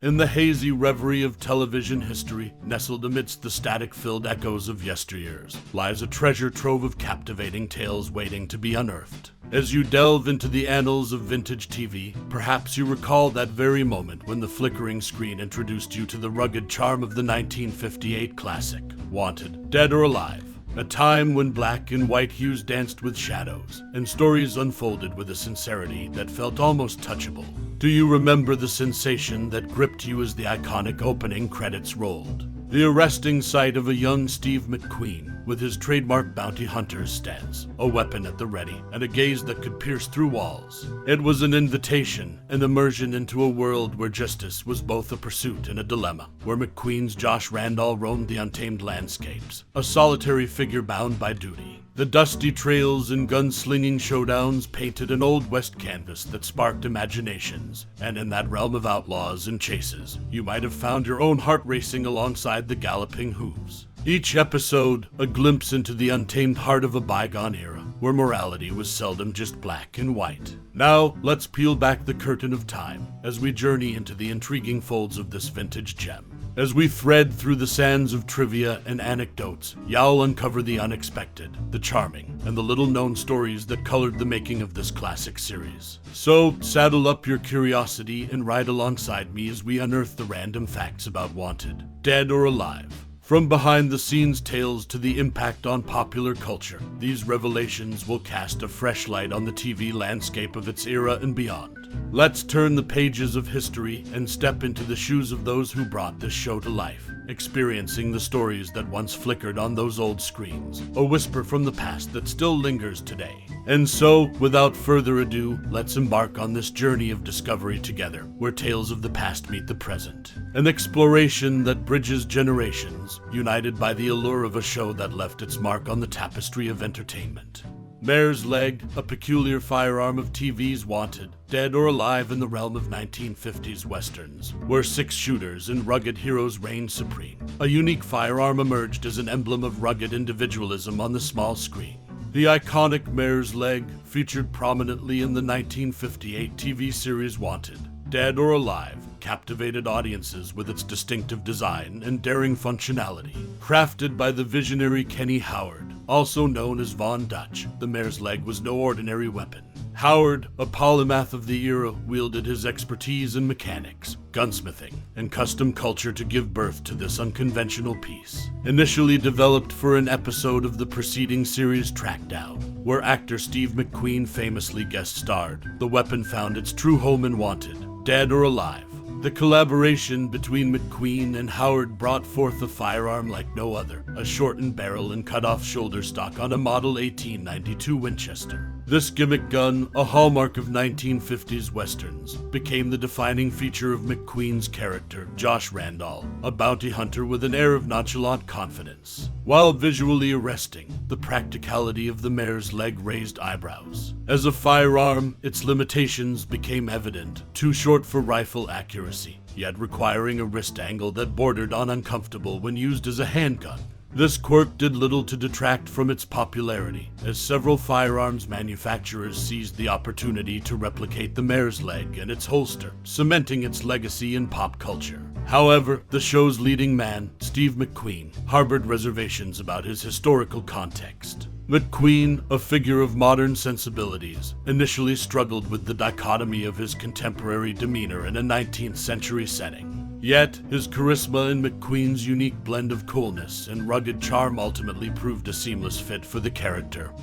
In the hazy reverie of television history, nestled amidst the static-filled echoes of yesteryears, lies a treasure trove of captivating tales waiting to be unearthed. As you delve into the annals of vintage TV, perhaps you recall that very moment when the flickering screen introduced you to the rugged charm of the 1958 classic, Wanted, Dead or Alive. A time when black and white hues danced with shadows, and stories unfolded with a sincerity that felt almost touchable. Do you remember the sensation that gripped you as the iconic opening credits rolled? The arresting sight of a young Steve McQueen with his trademark bounty hunter's stance, a weapon at the ready, and a gaze that could pierce through walls. It was an invitation, an immersion into a world where justice was both a pursuit and a dilemma, where McQueen's Josh Randall roamed the untamed landscapes, a solitary figure bound by duty. The dusty trails and gunslinging showdowns painted an Old West canvas that sparked imaginations, and in that realm of outlaws and chases, you might have found your own heart racing alongside the galloping hooves. Each episode, a glimpse into the untamed heart of a bygone era, where morality was seldom just black and white. Now, let's peel back the curtain of time as we journey into the intriguing folds of this vintage gem. As we thread through the sands of trivia and anecdotes, you'll uncover the unexpected, the charming, and the little-known stories that colored the making of this classic series. So, saddle up your curiosity and ride alongside me as we unearth the random facts about Wanted, Dead or Alive. From behind-the-scenes tales to the impact on popular culture, these revelations will cast a fresh light on the TV landscape of its era and beyond. Let's turn the pages of history and step into the shoes of those who brought this show to life, experiencing the stories that once flickered on those old screens, a whisper from the past that still lingers today. And so, without further ado, let's embark on this journey of discovery together, where tales of the past meet the present. An exploration that bridges generations, united by the allure of a show that left its mark on the tapestry of entertainment. Mare's Leg, a peculiar firearm of TV's Wanted, Dead or Alive in the realm of 1950s westerns, where six-shooters and rugged heroes reigned supreme. A unique firearm emerged as an emblem of rugged individualism on the small screen. The iconic Mare's Leg featured prominently in the 1958 TV series Wanted, Dead or Alive, captivated audiences with its distinctive design and daring functionality. Crafted by the visionary Kenny Howard, also known as Vaughn Dutch, the Mare's Leg was no ordinary weapon. Howard, a polymath of the era, wielded his expertise in mechanics, gunsmithing, and custom culture to give birth to this unconventional piece. Initially developed for an episode of the preceding series Trackdown, where actor Steve McQueen famously guest-starred, the weapon found its true home in Wanted, Dead or Alive. The collaboration between McQueen and Howard brought forth a firearm like no other, a shortened barrel and cut-off shoulder stock on a Model 1892 Winchester. This gimmick gun, a hallmark of 1950s westerns, became the defining feature of McQueen's character, Josh Randall, a bounty hunter with an air of nonchalant confidence. While visually arresting, the practicality of the Mare's Leg raised eyebrows. As a firearm, its limitations became evident, too short for rifle accuracy, yet requiring a wrist angle that bordered on uncomfortable when used as a handgun. This quirk did little to detract from its popularity, as several firearms manufacturers seized the opportunity to replicate the Mare's Leg and its holster, cementing its legacy in pop culture. However, the show's leading man, Steve McQueen, harbored reservations about his historical context. McQueen, a figure of modern sensibilities, initially struggled with the dichotomy of his contemporary demeanor in a 19th century setting. Yet, his charisma and McQueen's unique blend of coolness and rugged charm ultimately proved a seamless fit for the character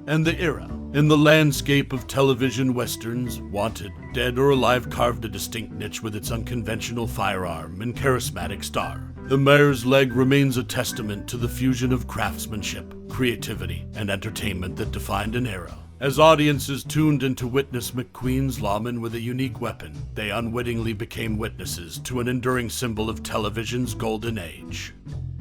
and the era. In the landscape of television westerns, Wanted, Dead or Alive carved a distinct niche with its unconventional firearm and charismatic star. The Mare's Leg remains a testament to the fusion of craftsmanship, creativity, and entertainment that defined an era. As audiences tuned in to witness McQueen's lawman with a unique weapon, they unwittingly became witnesses to an enduring symbol of television's golden age.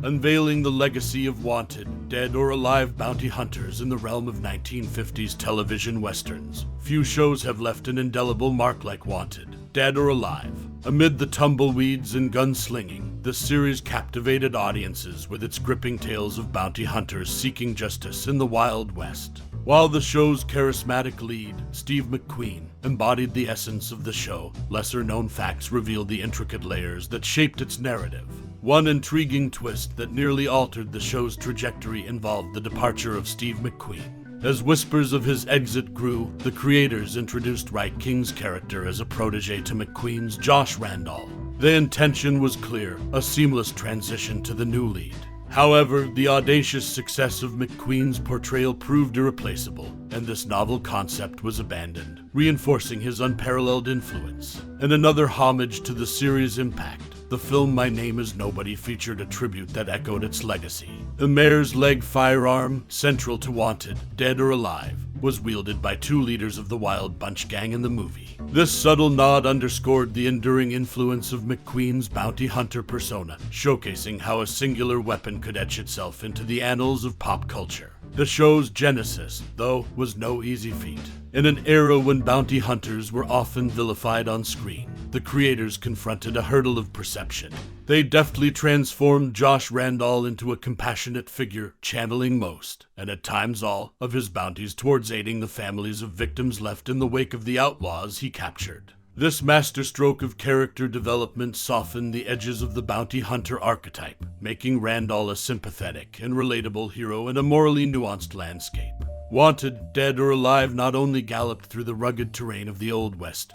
Unveiling the legacy of Wanted, Dead or Alive bounty hunters in the realm of 1950s television westerns, few shows have left an indelible mark like Wanted, Dead or Alive. Amid the tumbleweeds and gunslinging, the series captivated audiences with its gripping tales of bounty hunters seeking justice in the Wild West. While the show's charismatic lead, Steve McQueen, embodied the essence of the show, lesser-known facts revealed the intricate layers that shaped its narrative. One intriguing twist that nearly altered the show's trajectory involved the departure of Steve McQueen. As whispers of his exit grew, the creators introduced Wright King's character as a protege to McQueen's Josh Randall. The intention was clear, a seamless transition to the new lead. However, the audacious success of McQueen's portrayal proved irreplaceable, and this novel concept was abandoned, reinforcing his unparalleled influence. In another homage to the series' impact, the film My Name is Nobody featured a tribute that echoed its legacy. The mare's leg firearm, central to Wanted, Dead or Alive, was wielded by two leaders of the Wild Bunch gang in the movie. This subtle nod underscored the enduring influence of McQueen's bounty hunter persona, showcasing how a singular weapon could etch itself into the annals of pop culture. The show's genesis, though, was no easy feat. In an era when bounty hunters were often vilified on screen, the creators confronted a hurdle of perception. They deftly transformed Josh Randall into a compassionate figure, channeling most, and at times all, of his bounties towards aiding the families of victims left in the wake of the outlaws he captured. This masterstroke of character development softened the edges of the bounty hunter archetype, making Randall a sympathetic and relatable hero in a morally nuanced landscape. Wanted, Dead or Alive not only galloped through the rugged terrain of the Old West,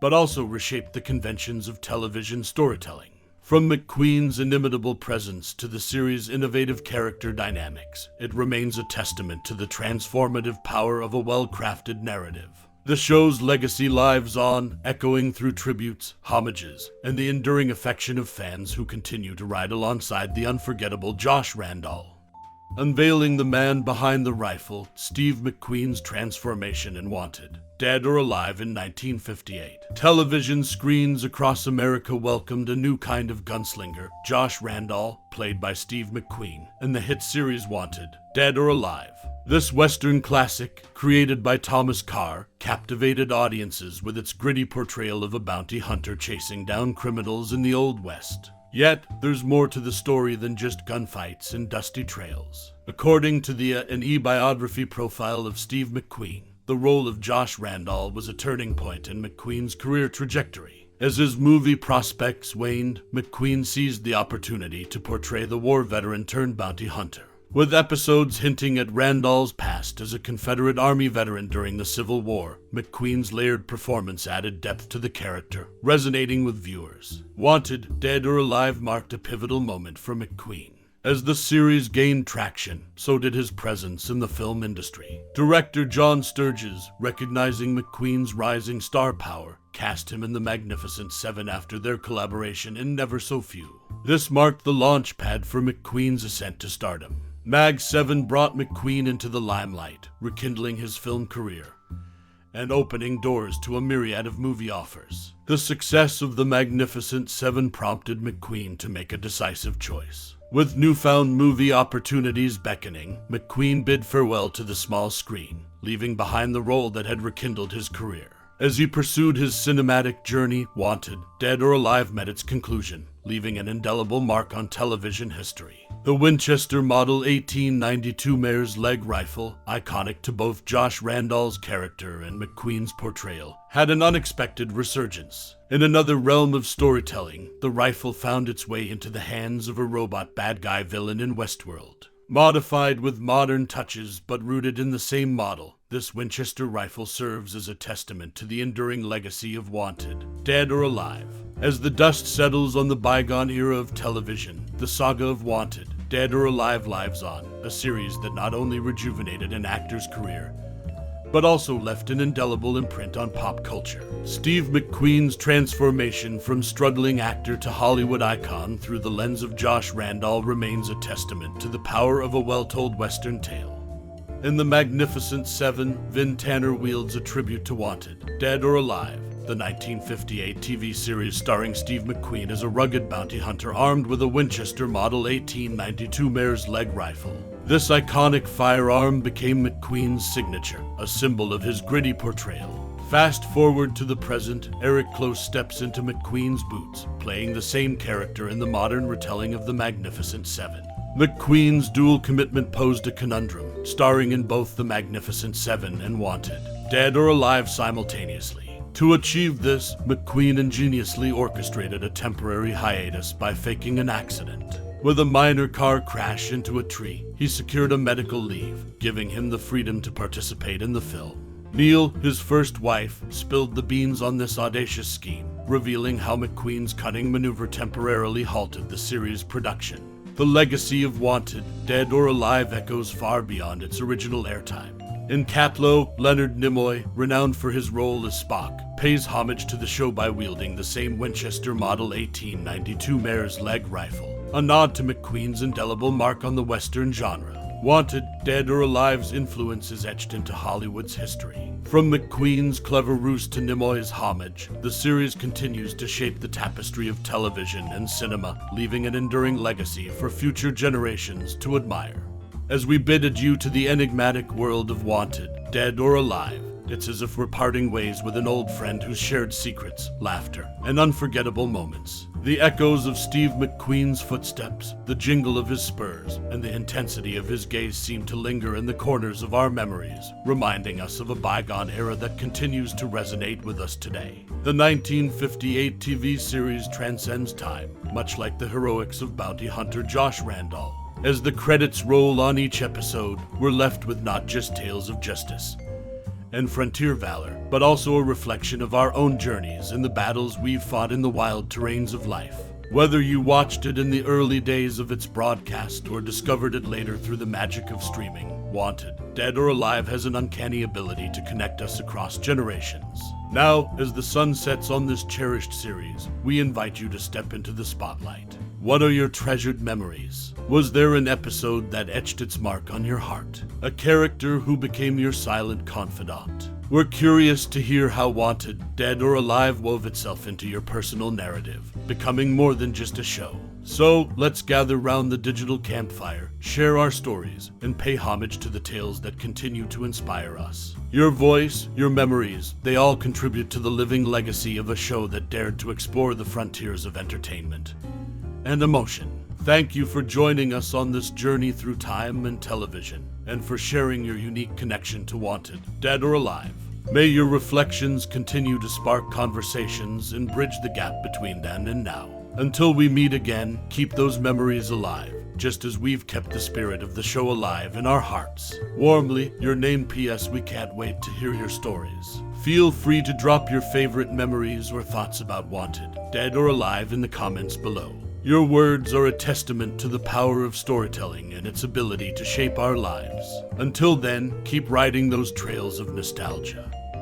but also reshaped the conventions of television storytelling. From McQueen's inimitable presence to the series' innovative character dynamics, it remains a testament to the transformative power of a well-crafted narrative. The show's legacy lives on, echoing through tributes, homages, and the enduring affection of fans who continue to ride alongside the unforgettable Josh Randall. Unveiling the man behind the rifle, Steve McQueen's transformation in Wanted, Dead or Alive in 1958. Television screens across America welcomed a new kind of gunslinger, Josh Randall, played by Steve McQueen, in the hit series Wanted, Dead or Alive. This Western classic, created by Thomas Carr, captivated audiences with its gritty portrayal of a bounty hunter chasing down criminals in the Old West. Yet, there's more to the story than just gunfights and dusty trails. According to an e-biography profile of Steve McQueen, the role of Josh Randall was a turning point in McQueen's career trajectory. As his movie prospects waned, McQueen seized the opportunity to portray the war veteran turned bounty hunter. With episodes hinting at Randall's past as a Confederate Army veteran during the Civil War, McQueen's layered performance added depth to the character, resonating with viewers. Wanted, Dead or Alive marked a pivotal moment for McQueen. As the series gained traction, so did his presence in the film industry. Director John Sturges, recognizing McQueen's rising star power, cast him in The Magnificent Seven after their collaboration in Never So Few. This marked the launch pad for McQueen's ascent to stardom. Mag 7 brought McQueen into the limelight, rekindling his film career and opening doors to a myriad of movie offers. The success of The Magnificent Seven prompted McQueen to make a decisive choice. With newfound movie opportunities beckoning, McQueen bid farewell to the small screen, leaving behind the role that had rekindled his career. As he pursued his cinematic journey, Wanted, Dead or Alive met its conclusion, leaving an indelible mark on television history. The Winchester Model 1892 Mare's Leg rifle, iconic to both Josh Randall's character and McQueen's portrayal, had an unexpected resurgence. In another realm of storytelling, the rifle found its way into the hands of a robot bad guy villain in Westworld. Modified with modern touches but rooted in the same model, this Winchester rifle serves as a testament to the enduring legacy of Wanted, Dead or Alive. As the dust settles on the bygone era of television, the saga of Wanted, Dead or Alive lives on, a series that not only rejuvenated an actor's career, but also left an indelible imprint on pop culture. Steve McQueen's transformation from struggling actor to Hollywood icon through the lens of Josh Randall remains a testament to the power of a well-told Western tale. In The Magnificent Seven, Vin Tanner wields a tribute to Wanted, Dead or Alive, the 1958 TV series starring Steve McQueen as a rugged bounty hunter armed with a Winchester Model 1892 Mare's Leg rifle. This iconic firearm became McQueen's signature, a symbol of his gritty portrayal. Fast forward to the present, Eric Close steps into McQueen's boots, playing the same character in the modern retelling of The Magnificent Seven. McQueen's dual commitment posed a conundrum, starring in both The Magnificent Seven and Wanted, dead or alive simultaneously. To achieve this, McQueen ingeniously orchestrated a temporary hiatus by faking an accident. With a minor car crash into a tree, he secured a medical leave, giving him the freedom to participate in the film. Neil, his first wife, spilled the beans on this audacious scheme, revealing how McQueen's cunning maneuver temporarily halted the series' production. The legacy of Wanted, dead or alive, echoes far beyond its original airtime. In Catlow, Leonard Nimoy, renowned for his role as Spock, pays homage to the show by wielding the same Winchester Model 1892 Mare's Leg rifle, a nod to McQueen's indelible mark on the Western genre. Wanted, dead or alive's influence is etched into Hollywood's history. From McQueen's clever ruse to Nimoy's homage, the series continues to shape the tapestry of television and cinema, leaving an enduring legacy for future generations to admire. As we bid adieu to the enigmatic world of Wanted, dead or alive, it's as if we're parting ways with an old friend who's shared secrets, laughter, and unforgettable moments. The echoes of Steve McQueen's footsteps, the jingle of his spurs, and the intensity of his gaze seem to linger in the corners of our memories, reminding us of a bygone era that continues to resonate with us today. The 1958 TV series transcends time, much like the heroics of bounty hunter Josh Randall. As the credits roll on each episode, we're left with not just tales of justice and frontier valor, but also a reflection of our own journeys and the battles we've fought in the wild terrains of life. Whether you watched it in the early days of its broadcast or discovered it later through the magic of streaming, Wanted, dead or alive has an uncanny ability to connect us across generations. Now, as the sun sets on this cherished series, we invite you to step into the spotlight. What are your treasured memories? Was there an episode that etched its mark on your heart? A character who became your silent confidant? We're curious to hear how Wanted, dead or alive, wove itself into your personal narrative, becoming more than just a show. So, let's gather round the digital campfire, share our stories, and pay homage to the tales that continue to inspire us. Your voice, your memories, they all contribute to the living legacy of a show that dared to explore the frontiers of entertainment and emotion. Thank you for joining us on this journey through time and television, and for sharing your unique connection to Wanted, dead or alive. May your reflections continue to spark conversations and bridge the gap between then and now. Until we meet again, keep those memories alive, just as we've kept the spirit of the show alive in our hearts. Warmly, your name PS. We can't wait to hear your stories. Feel free to drop your favorite memories or thoughts about Wanted, dead or alive in the comments below. Your words are a testament to the power of storytelling and its ability to shape our lives. Until then, keep riding those trails of nostalgia.